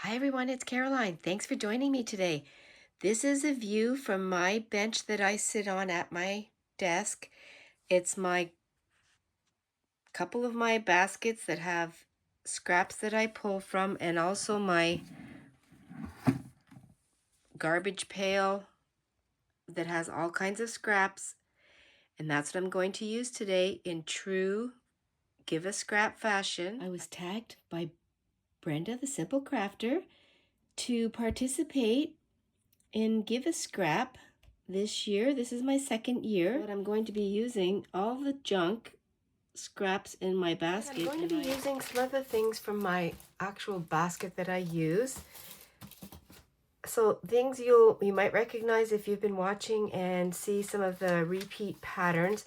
Hi everyone, it's Caroline. Thanks for joining me today. This is a view from my bench that I sit on at my desk. It's my couple of my baskets that have scraps that I pull from, and also my garbage pail that has all kinds of scraps. And that's what I'm going to use today in true Giveascrap fashion. I was tagged by Brenda, the Simple Crafter, to participate in Giveascrap this year. This is my second year, but I'm going to be using all the junk scraps in my basket. I'm going to be using some of the things from my actual basket that I use. So things you might recognize if you've been watching and see some of the repeat patterns.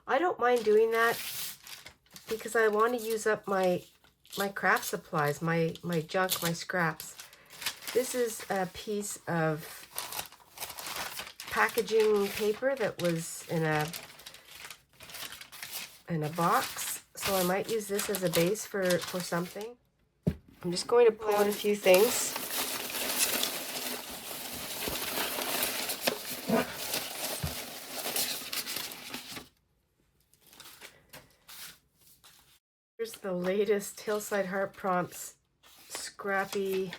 I don't mind doing that because I want to use up my craft supplies, my junk, my scraps. This is a piece of packaging paper that was in a box, so I might use this as a base for something. I'm just going to pull out a few things. Here's the latest Hillside Heart Prompts Scrappy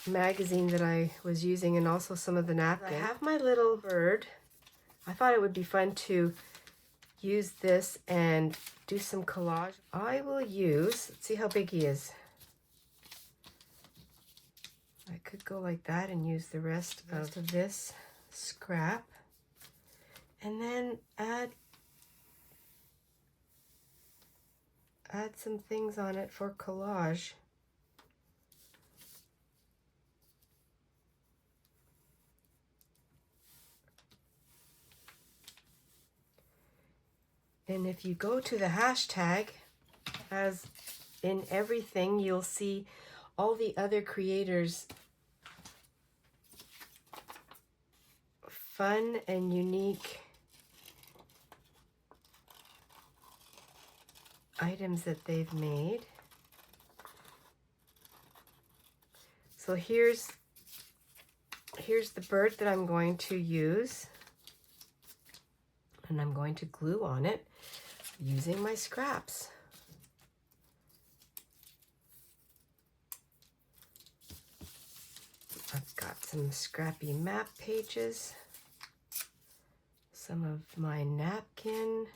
magazine that I was using, and also some of the napkins. I have my little bird. I thought it would be fun to use this and do some collage. I will use, let's see how big he is. I could go like that and use the rest of this scrap, and then add some things on it for collage. And if you go to the hashtag, as in everything, you'll see all the other creators' fun and unique items that they've made. So here's the bird that I'm going to use, and I'm going to glue on it using my scraps. I've got some scrappy map pages, some of my napkin,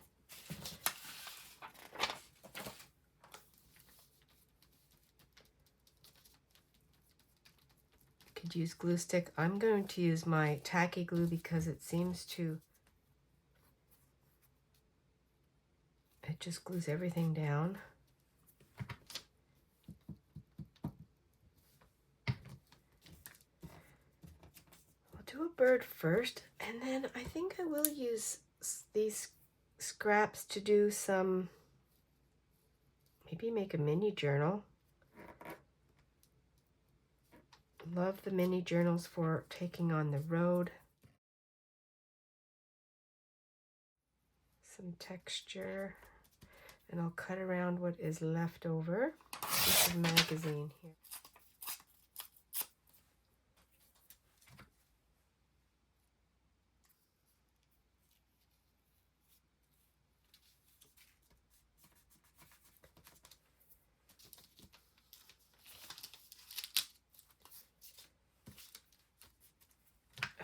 could use glue stick. I'm going to use my tacky glue because it seems to, it just glues everything down. I'll do a bird first, and then I think I will use these scraps to do some, maybe make a mini journal. Love the mini journals for taking on the road. Some texture, and I'll cut around what is left over. This is magazine here.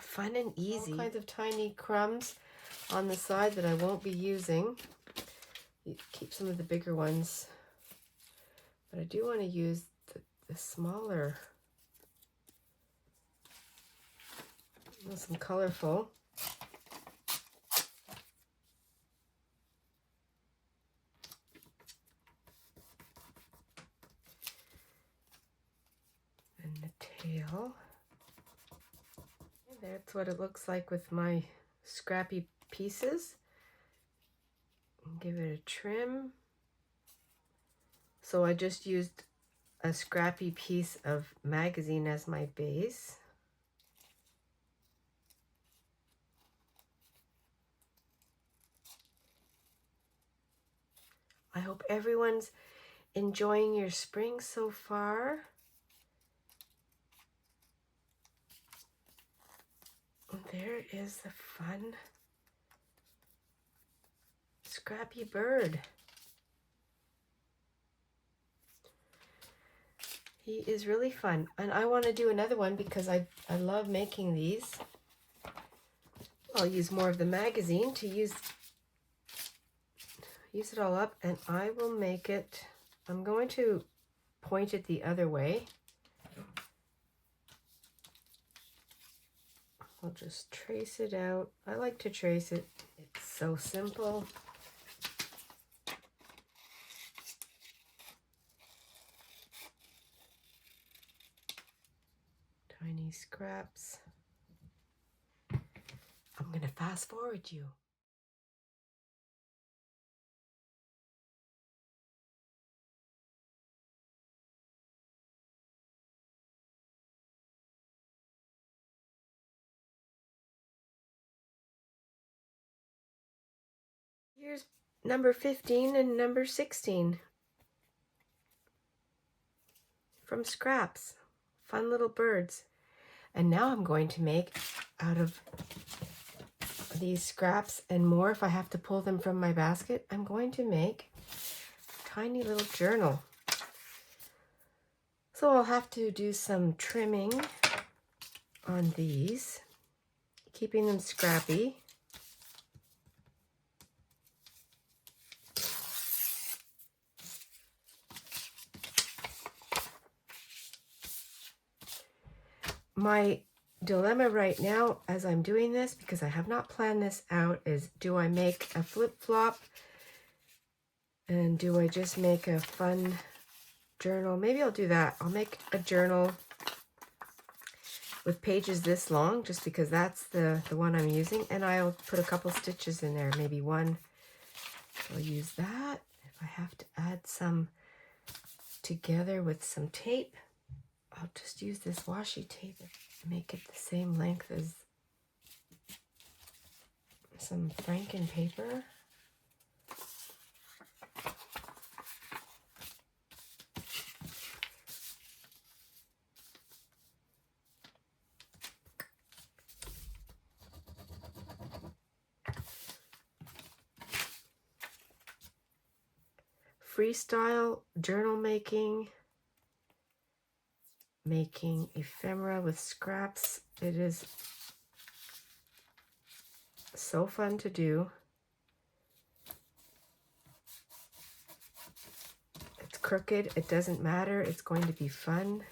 Fun and easy. All kinds of tiny crumbs on the side that I won't be using. You keep some of the bigger ones, but I do want to use the smaller, some colorful. And the tail. And that's what it looks like with my scrappy pieces. Give it a trim. So I just used a scrappy piece of magazine as my base. I hope everyone's enjoying your spring so far. there is the fun Scrappy bird. He is really fun, and I want to do another one because I love making these. I'll use more of the magazine to use it all up, and I will make it, I'm going to point it the other way. I'll just trace it out. I like to trace it. It's so simple. Tiny scraps. I'm going to fast forward you. Here's number 15 and number 16 from scraps. Fun little birds. And now I'm going to make, out of these scraps and more, if I have to pull them from my basket, I'm going to make a tiny little journal. So I'll have to do some trimming on these, keeping them scrappy. My dilemma right now as I'm doing this, because I have not planned this out, is do I make a flip-flop and do I just make a fun journal? Maybe I'll do that. I'll make a journal with pages this long just because that's the one I'm using, and I'll put a couple stitches in there, maybe one. I'll use that. If I have to add some together with some tape, I'll just use this washi tape and make it the same length as some Franken paper. Freestyle journal making ephemera with scraps. It is so fun to do. It's crooked, it doesn't matter, it's going to be fun.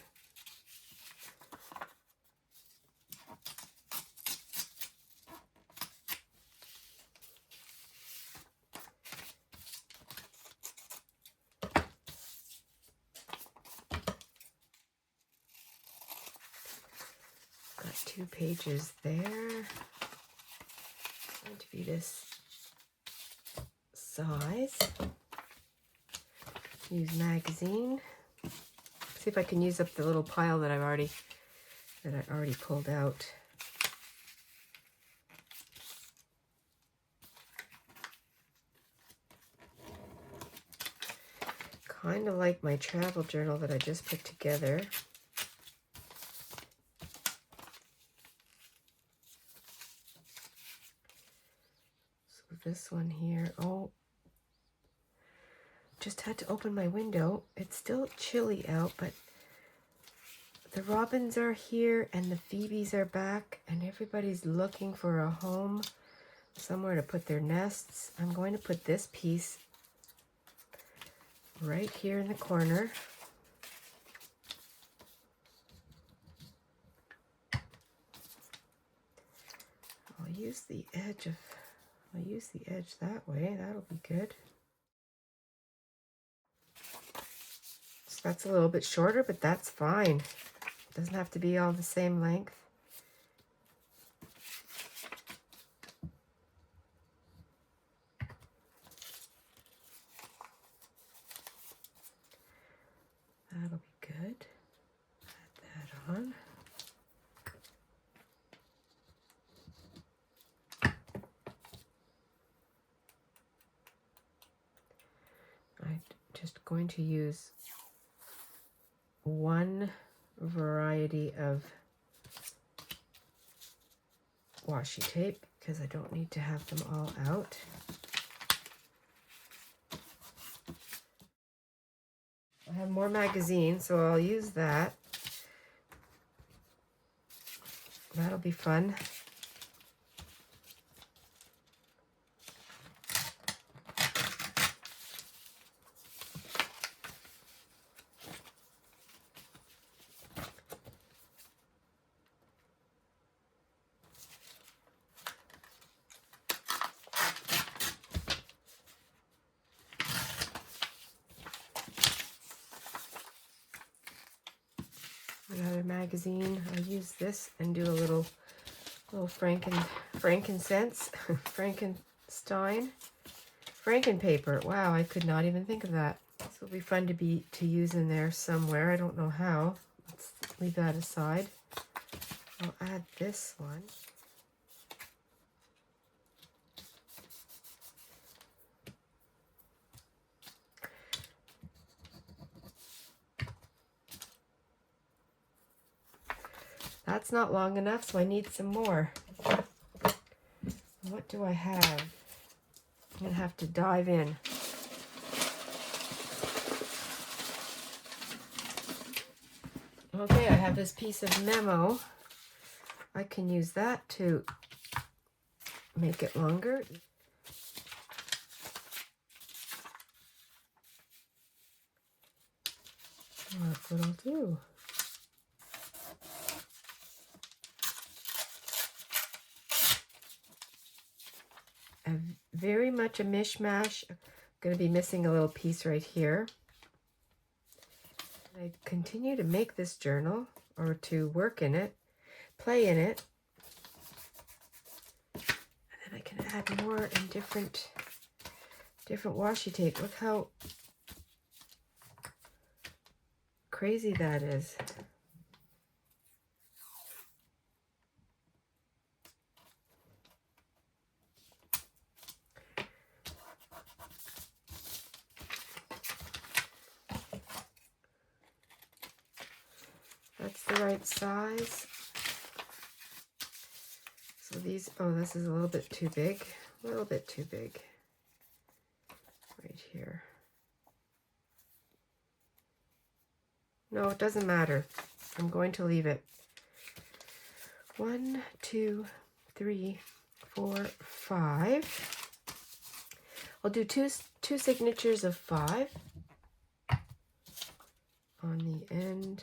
Got 2 pages there. It's going to be this size. Use magazine. See if I can use up the little pile that I already pulled out. Kind of like my travel journal that I just put together. So this one here, oh, just had to open my window. It's still chilly out, but the robins are here and the phoebes are back and everybody's looking for a home, somewhere to put their nests. I'm going to put this piece right here in the corner. I'll use the edge that way. That'll be good. So that's a little bit shorter, but that's fine. It doesn't have to be all the same length. That'll be good. Add that on. I'm just going to use one variety of washi tape because I don't need to have them all out. I have more magazine, so I'll use that. That'll be fun. Another magazine. I'll use this and do a little frankincense, Frankenstein, Frankenpaper. Wow, I could not even think of that. This will be fun to use in there somewhere. I don't know how. Let's leave that aside. I'll add this one. That's not long enough, so I need some more. What do I have? I'm going to have to dive in. Okay, I have this piece of memo. I can use that to make it longer. That's what I'll do. Very much a mishmash. I'm going to be missing a little piece right here. I continue to make this journal, or to work in it, play in it, and then I can add more and different washi tape. Look how crazy that is. That's the right size. So these, oh, this is a little bit too big. A little bit too big. Right here. No, it doesn't matter. I'm going to leave it. 1, 2, 3, 4, 5. I'll do two signatures of 5 on the end.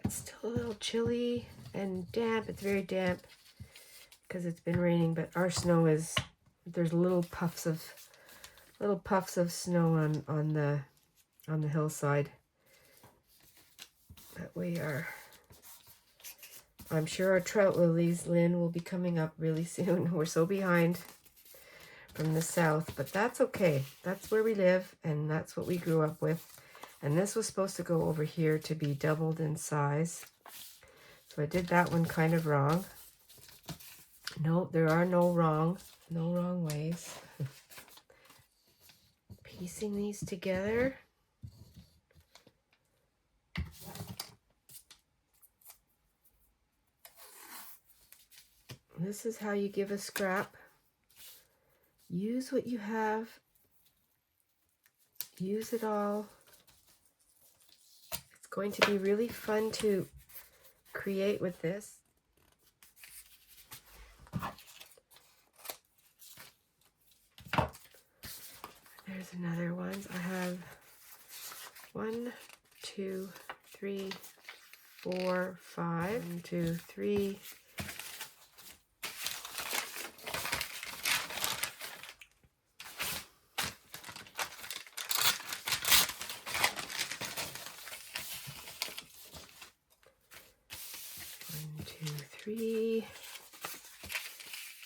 It's still a little chilly and damp. It's very damp because it's been raining, but our snow is, there's little puffs of snow on the hillside that we are. I'm sure our trout lilies, Lynn, will be coming up really soon. We're so behind from the south, but that's okay. That's where we live, and that's what we grew up with. And this was supposed to go over here to be doubled in size. So I did that one kind of wrong. No, there are no wrong ways. Piecing these together. This is how you give a scrap. Use what you have. Use it all. It's going to be really fun to create with this. There's another one. I have 1, 2, 3, 4, 5. 1, 2, 3.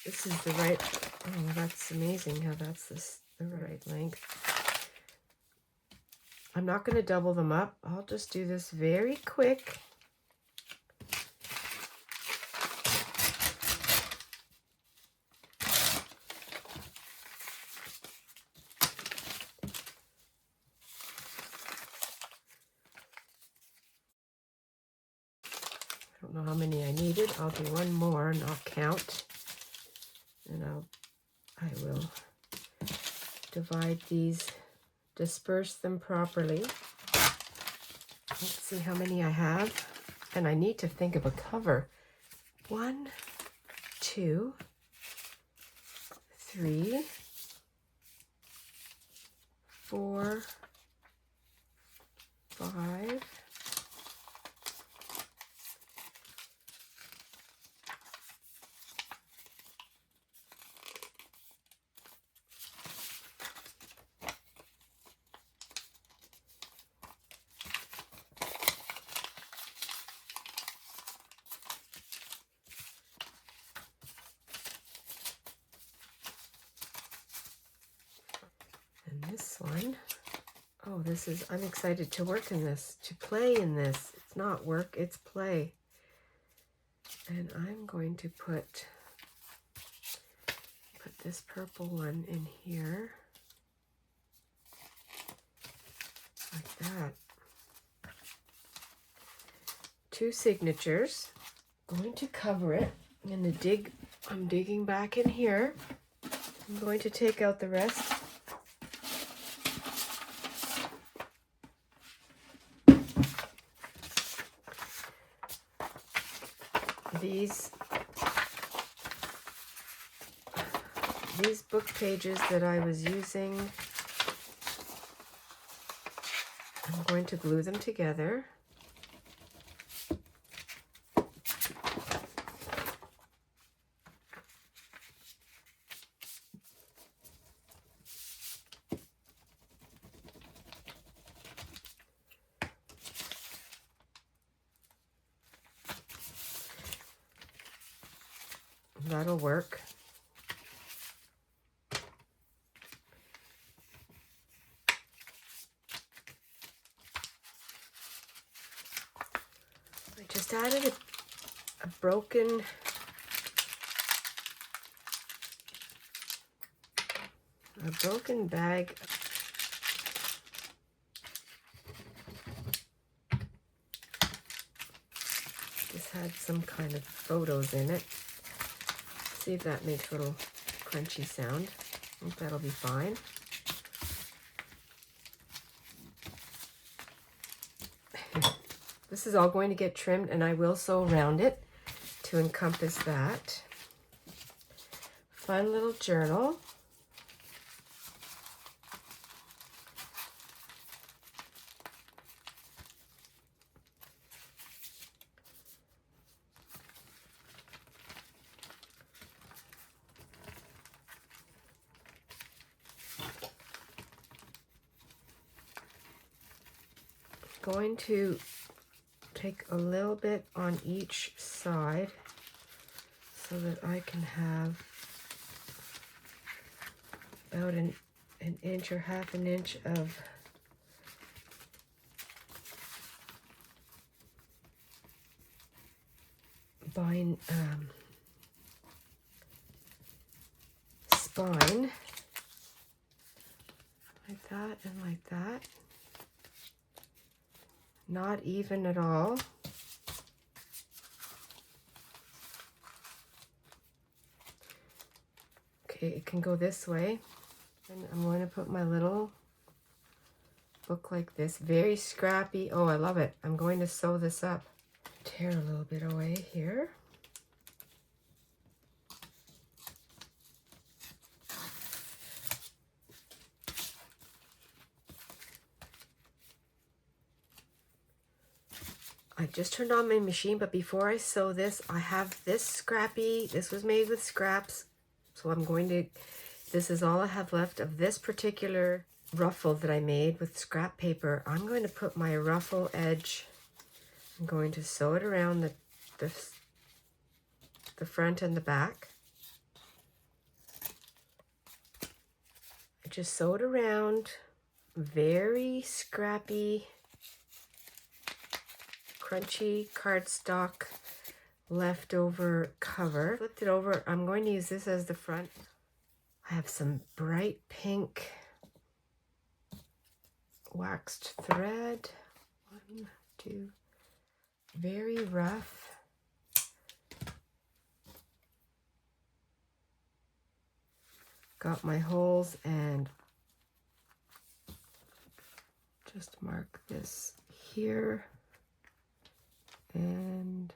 This is the right, oh, that's amazing how that's the right length. I'm not going to double them up. I'll just do this very quick. I don't know how many I needed. I'll do one more and I'll count. And I will divide these, disperse them properly. Let's see how many I have. And I need to think of a cover. 1, 2, 3, 4, 5, 1. Oh, this is, I'm excited to work in this, to play in this. It's not work, it's play. And I'm going to put this purple one in here. Like that. 2 signatures. Going to cover it. I'm digging back in here. I'm going to take out the rest. These book pages that I was using, I'm going to glue them together. That'll work. I just added a broken bag. This had some kind of photos in it. See if that makes a little crunchy sound. I think that'll be fine. This is all going to get trimmed, and I will sew around it to encompass that. Fun little journal. Going to take a little bit on each side so that I can have about an inch or half an inch of spine, like that and like that. Not even at all. Okay, it can go this way. And I'm going to put my little book like this. Very scrappy. Oh, I love it. I'm going to sew this up. Tear a little bit away here. I just turned on my machine, but before I sew this, I have this Scrappy. This was made with scraps. So I'm going to, this is all I have left of this particular ruffle that I made with scrap paper. I'm going to put my ruffle edge, I'm going to sew it around the front and the back. I just sew it around, very scrappy, crunchy cardstock leftover cover. Flipped it over. I'm going to use this as the front. I have some bright pink waxed thread. 1, 2, very rough. got my holes and just mark this here and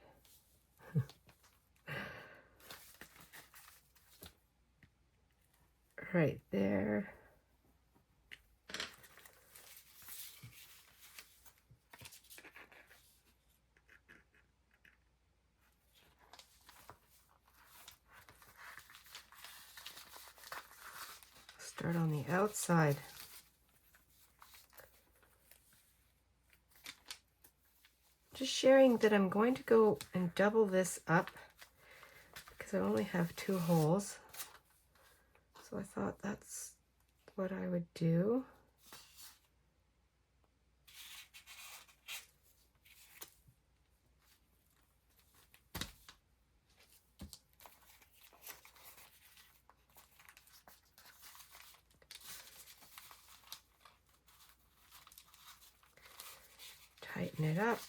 right there. Start on the outside. Just sharing that I'm going to go and double this up because I only have 2 holes. So I thought that's what I would do. Tighten it up.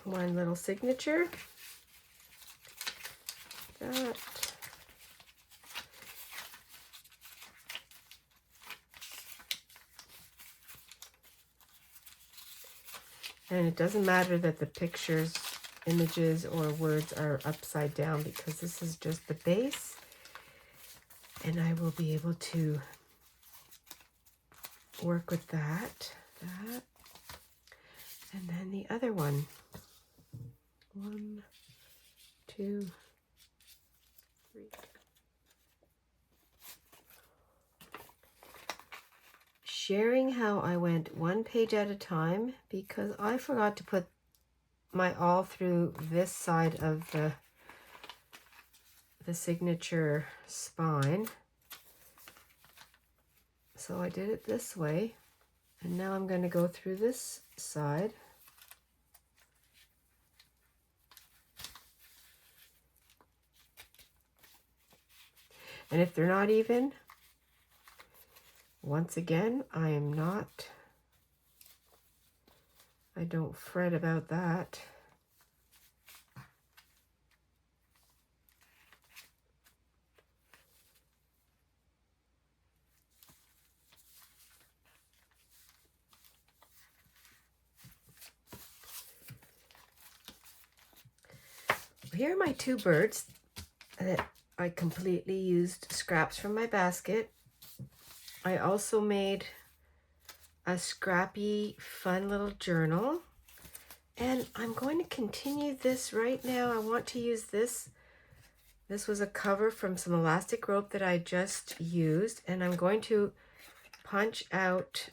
One little signature. That. And it doesn't matter that the pictures, images, or words are upside down because this is just the base. And I will be able to work with that, and then the other one. 1, 2, 3. Sharing how I went 1 page at a time because I forgot to put my awl through this side of the signature spine. So I did it this way, and now I'm going to go through this side. And if they're not even, once again, I don't fret about that. Here are my 2 birds that I completely used scraps from my basket. I also made a Scrappy fun little journal, and I'm going to continue this right now. I want to use this. This was a cover from some elastic rope that I just used, and I'm going to punch out.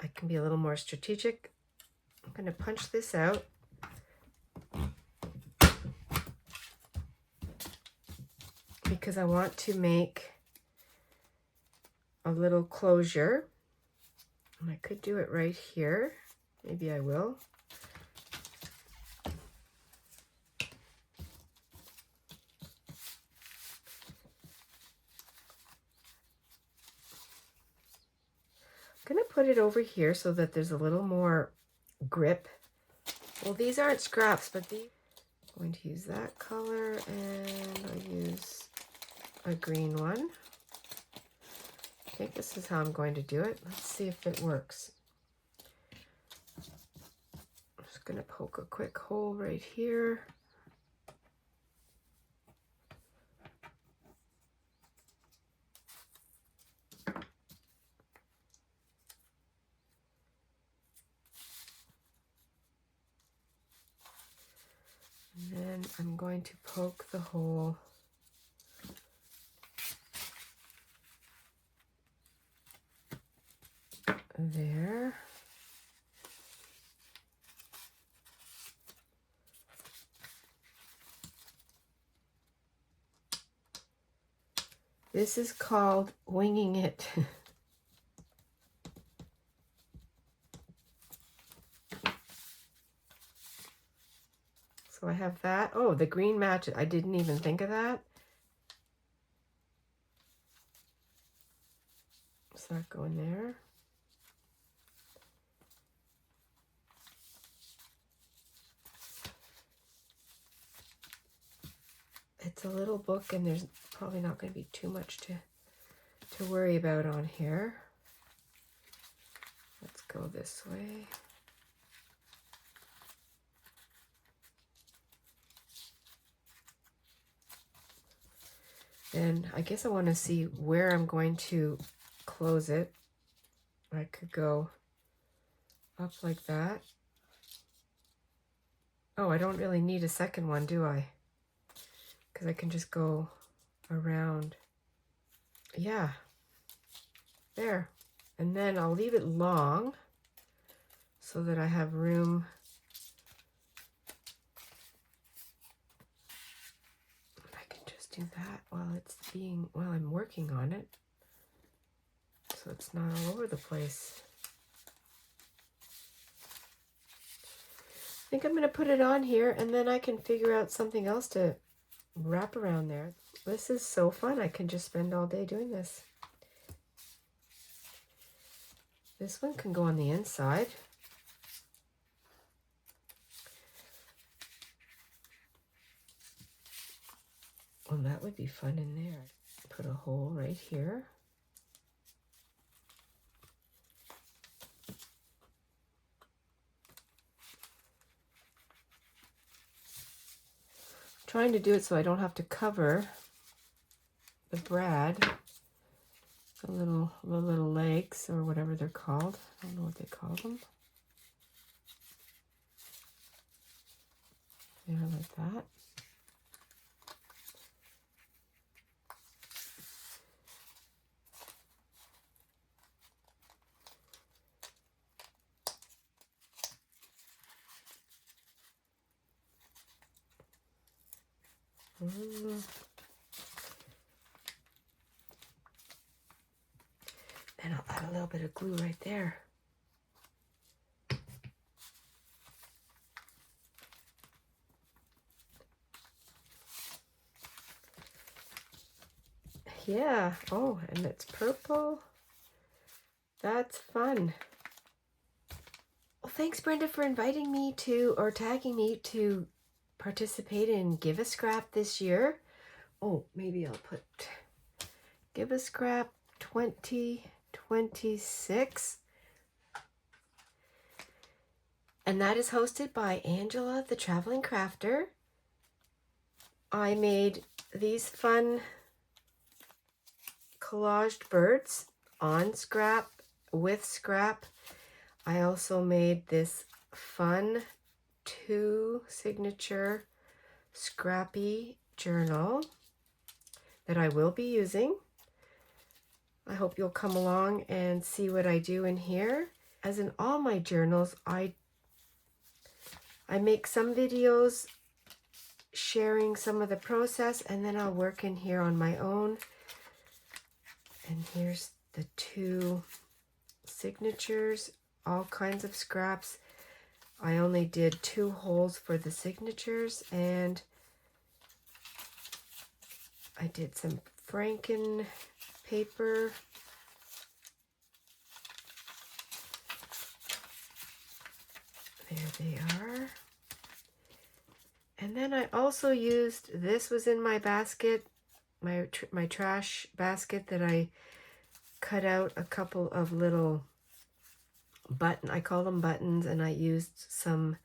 I can be a little more strategic. I'm going to punch this out. Because I want to make a little closure. And I could do it right here. Maybe I will. I'm going to put it over here so that there's a little more grip. Well, these aren't scraps, but I'm going to use that color, and I'll use a green one. I think this is how I'm going to do it. Let's see if it works. I'm just going to poke a quick hole right here. And then I'm going to poke the hole there. This is called Winging It. So I have that. Oh, the green matches. I didn't even think of that. Does that go in there? It's a little book, and there's probably not going to be too much to worry about on here. Let's go this way. And I guess I want to see where I'm going to close it. I could go up like that. Oh, I don't really need a second one, do I? Because I can just go around. Yeah, there. And then I'll leave it long so that I have room. I can just do that while I'm working on it, so it's not all over the place. I think I'm going to put it on here, and then I can figure out something else to wrap around there. This is so fun. I can just spend all day doing this. This one can go on the inside. Well, that would be fun in there. Put a hole right here. Trying to do it so I don't have to cover the brad, the little legs or whatever they're called. I don't know what they call them. Yeah, like that. And I'll add a little bit of glue right there. Yeah. Oh, and it's purple. That's fun. Well, thanks, Brenda, for inviting me to, or tagging me to participate in Giveascrap this year. Oh, maybe I'll put Giveascrap 2026. And that is hosted by Angela, the Traveling Crafter. I made these fun collaged birds on scrap, with scrap. I also made this fun 2 signature Scrappy journal that I will be using. I hope you'll come along and see what I do in here. As in all my journals, I make some videos sharing some of the process, and then I'll work in here on my own. And here's the 2 signatures, all kinds of scraps. I only did 2 holes for the signatures, and I did some Franken paper. There they are. And then I also used, this was in my basket, my trash basket, that I cut out a couple of little I call them buttons, and I used some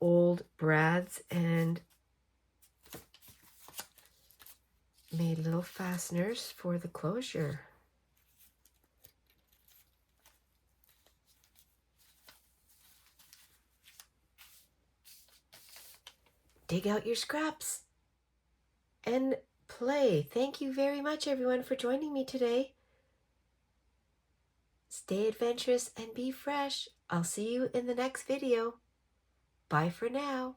old brads and made little fasteners for the closure. Dig out your scraps and play. Thank you very much, everyone, for joining me today. Stay adventurous and be fresh. I'll see you in the next video. Bye for now.